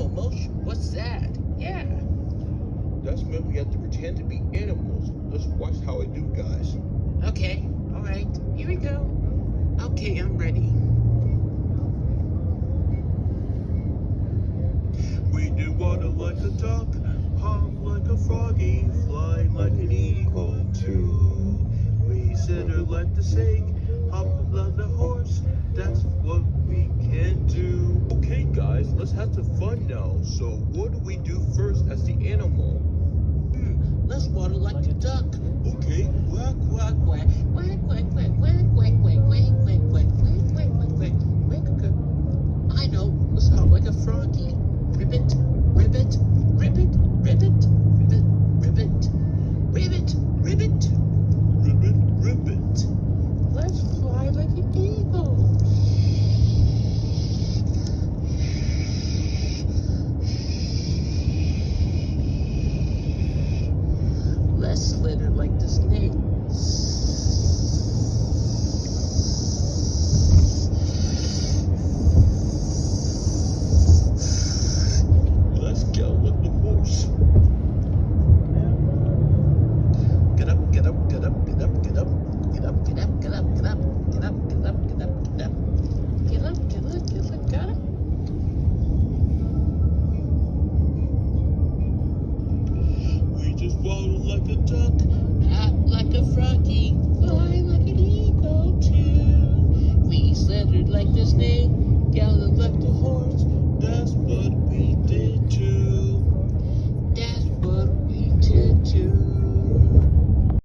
Animal motion? What's that? Yeah. That's when we have to pretend to be animals. Let's watch how I do, guys. Okay, all right, here we go. Okay, I'm ready. We do water like a duck, hop like a froggy, fly like an eagle too. We sitter like the snake, hop like the horse, that's what we can do. Okay, guys, let's have some fun now. So, what do we do first as the animal? Let's water like the duck. Okay, Quack, quack, quack, quack, quack, quack, quack, quack, quack, quack, quack, quack, quack, quack, quack, quack, quack, quack. I know, let's hop like a frog.